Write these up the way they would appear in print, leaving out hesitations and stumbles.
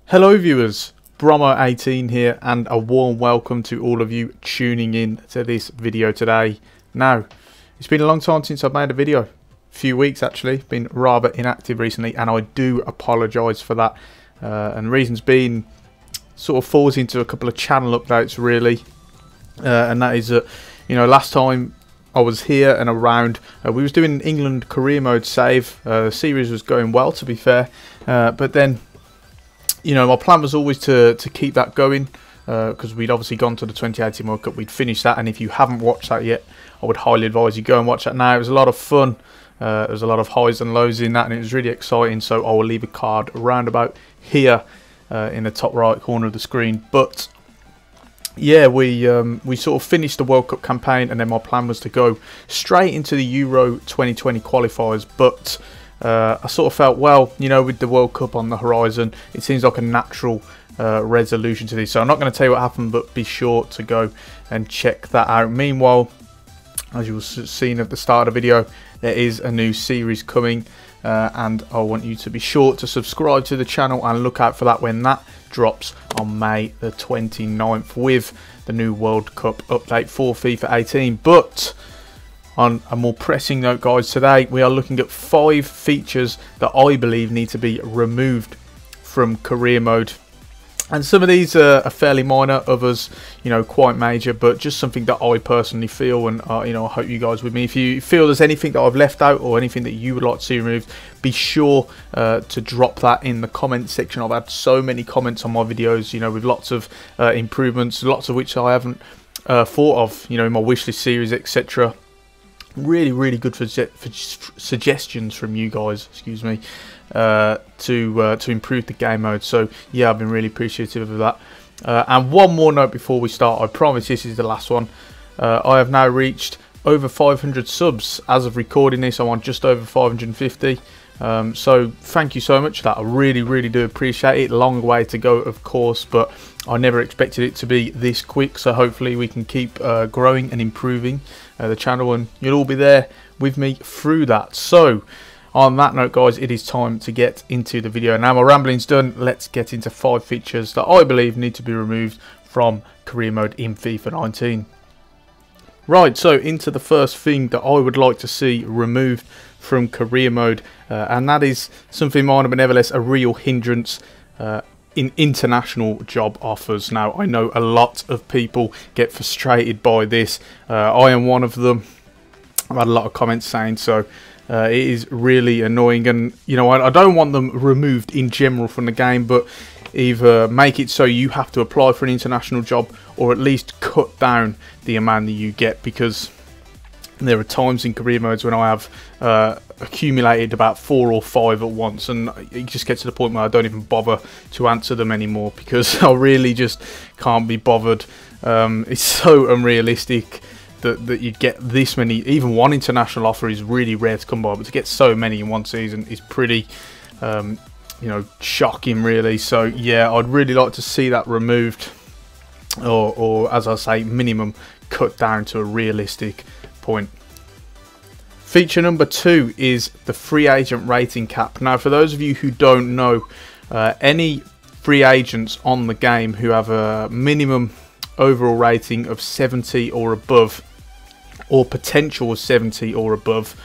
Hello viewers, Bromo18 here and a warm welcome to all of you tuning in to this video today. Now, it's been a long time since I've made a video, a few weeks actually, been rather inactive recently and I do apologise for that. And reasons being, sort of falls into a couple of channel updates really, and that is that, last time I was here and around, we was doing an England career mode save. The series was going well, to be fair, but then my plan was always to keep that going, because we'd obviously gone to the 2018 World Cup, we'd finished that, and if you haven't watched that yet, I would highly advise you go and watch that now. It was a lot of fun, there was a lot of highs and lows in that, and it was really exciting, so I will leave a card around about here in the top right corner of the screen. But yeah, we sort of finished the World Cup campaign, and then my plan was to go straight into the Euro 2020 qualifiers, but I sort of felt, well, with the World Cup on the horizon, it seems like a natural resolution to this. So I'm not going to tell you what happened, but be sure to go and check that out. Meanwhile, as you will have seen at the start of the video, there is a new series coming, and I want you to be sure to subscribe to the channel and look out for that when that drops on May the 29th with the new World Cup update for FIFA 18. But on a more pressing note, guys, today we are looking at 5 features that I believe need to be removed from career mode. And some of these are fairly minor, others, quite major, but just something that I personally feel, and I hope you guys with me. If you feel there's anything that I've left out or anything that you would like to see removed, be sure to drop that in the comment section. I've had so many comments on my videos, with lots of improvements, lots of which I haven't thought of, in my wishlist series, etc. Really good for suggestions from you guys, excuse me, to improve the game mode. So yeah, I've been really appreciative of that. And one more note before we start, I promise this is the last one. I have now reached over 500 subs as of recording this. I'm on just over 550. So thank you so much for that. I really do appreciate it. Long way to go, of course, but I never expected it to be this quick, so hopefully we can keep growing and improving the channel, and you'll all be there with me through that. So on that note, guys, it is time to get into the video. Now my rambling's done, let's get into 5 features that I believe need to be removed from career mode in FIFA 19. Right, so into the first thing that I would like to see removed from career mode, and that is something minor but nevertheless a real hindrance in international job offers. Now, I know a lot of people get frustrated by this. I am one of them. I've had a lot of comments saying so. It is really annoying, and I don't want them removed in general from the game, but either make it so you have to apply for an international job, or at least cut down the amount that you get, because there are times in career modes when I have accumulated about 4 or 5 at once, and it just gets to the point where I don't even bother to answer them anymore, because I really just can't be bothered. It's so unrealistic that you'd get this many. Even one international offer is really rare to come by, but to get so many in one season is pretty shocking really. So yeah, I'd really like to see that removed, or as I say, minimum cut down to a realistic point. Feature number 2 is the free agent rating cap. Now, for those of you who don't know, any free agents on the game who have a minimum overall rating of 70 or above, or potential of 70 or above,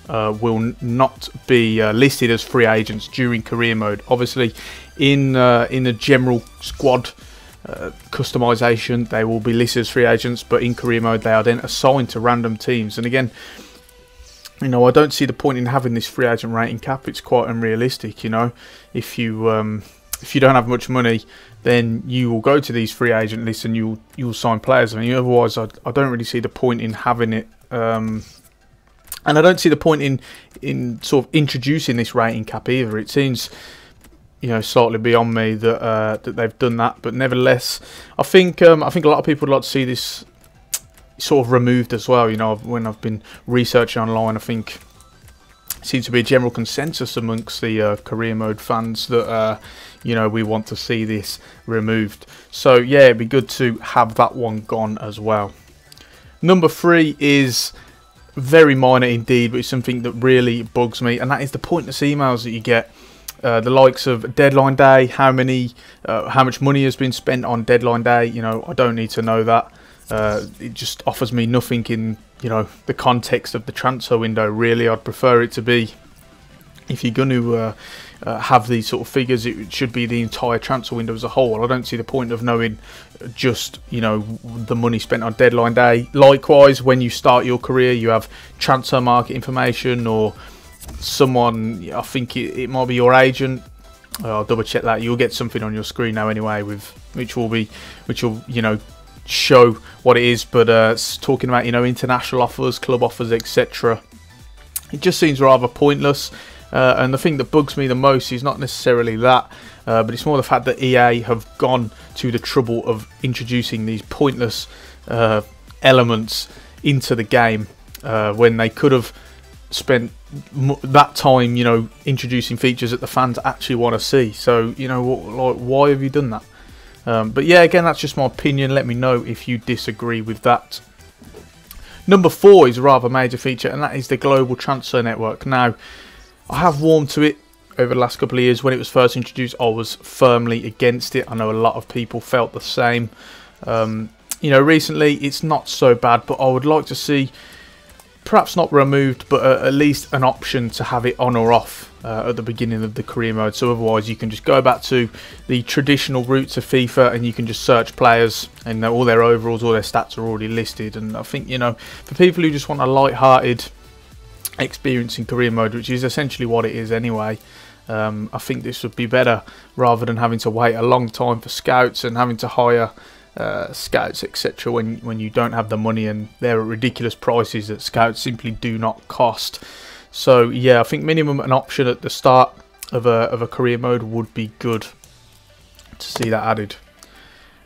will not be listed as free agents during career mode. Obviously, in the general squad customization, they will be listed as free agents, but in career mode they are then assigned to random teams. And again, I don't see the point in having this free agent rating cap. It's quite unrealistic. If you don't have much money, then you will go to these free agent lists and you'll sign players. I mean, otherwise I don't really see the point in having it. And I don't see the point in sort of introducing this rating cap either. It seems slightly beyond me that they've done that, but nevertheless, I think a lot of people would like to see this sort of removed as well. When I've been researching online, I think it seems to be a general consensus amongst the career mode fans that we want to see this removed. So yeah, it'd be good to have that one gone as well. Number 3 is very minor indeed, but it's something that really bugs me, and that is the pointless emails that you get the likes of deadline day, how much money has been spent on deadline day. You know, I don't need to know that. It just offers me nothing in, you know, the context of the transfer window. Really, I'd prefer it to be, if you're going to have these sort of figures, it should be the entire transfer window as a whole. I don't see the point of knowing just, you know, the money spent on deadline day. Likewise, when you start your career, you have transfer market information, or someone, I think it might be your agent. I'll double check that. You'll get something on your screen now anyway, which will you know, show what it is. But talking about, you know, international offers, club offers, etc., it just seems rather pointless. And the thing that bugs me the most is not necessarily that, but it's more the fact that EA have gone to the trouble of introducing these pointless elements into the game, when they could have spent that time, you know, introducing features that the fans actually want to see. So, you know, like, why have you done that? But yeah, again, that's just my opinion. Let me know if you disagree with that. Number 4 is a rather major feature, and that is the global transfer network. Now, I have warmed to it over the last couple of years. When it was first introduced, I was firmly against it. I know a lot of people felt the same. You know, recently it's not so bad, but I would like to see, perhaps not removed, but at least an option to have it on or off at the beginning of the career mode. So otherwise you can just go back to the traditional routes of FIFA and you can just search players, and all their overalls, all their stats are already listed. And I think, you know, for people who just want a light-hearted experience in career mode, which is essentially what it is anyway, I think this would be better, rather than having to wait a long time for scouts and having to hire scouts, etc., when you don't have the money, and they're at ridiculous prices that scouts simply do not cost. So yeah, I think minimum an option at the start of a career mode would be good to see that added.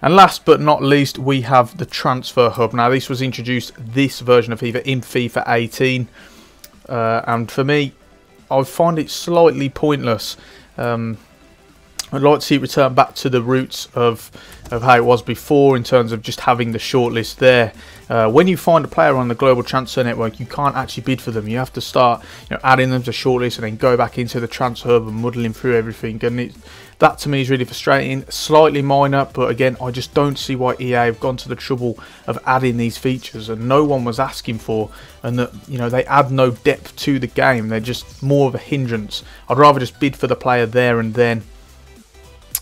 And last but not least, we have the transfer hub. Now, this was introduced, this version of FIFA, in FIFA 18. And for me, I find it slightly pointless. I'd like to see it return back to the roots of how it was before, in terms of just having the shortlist there. When you find a player on the global transfer network, you can't actually bid for them. You have to start, you know, adding them to shortlist and then go back into the transfer hub and muddling through everything. And that to me is really frustrating. Slightly minor, but again, I just don't see why EA have gone to the trouble of adding these features, and no one was asking for, and that, you know, they add no depth to the game. They're just more of a hindrance. I'd rather just bid for the player there and then,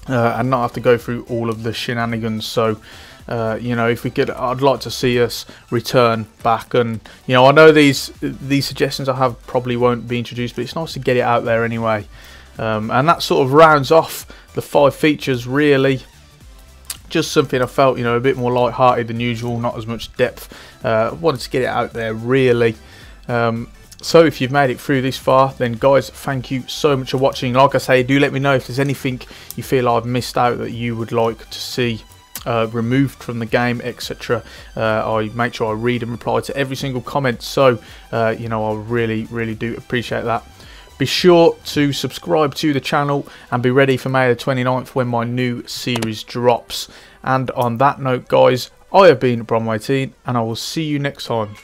and not have to go through all of the shenanigans. So you know, if we could, I'd like to see us return back. And, you know, I know these suggestions I have probably won't be introduced, but it's nice to get it out there anyway. And that sort of rounds off the 5 features, really. Just something I felt, you know, a bit more light-hearted than usual, not as much depth. Wanted to get it out there, really. So if you've made it through this far, then guys, thank you so much for watching. Like I say, do let me know if there's anything you feel I've missed out that you would like to see removed from the game, etc. I make sure I read and reply to every single comment, so you know, I really do appreciate that. Be sure to subscribe to the channel and be ready for May the 29th when my new series drops. And on that note, guys, I have been Brom18, and I will see you next time.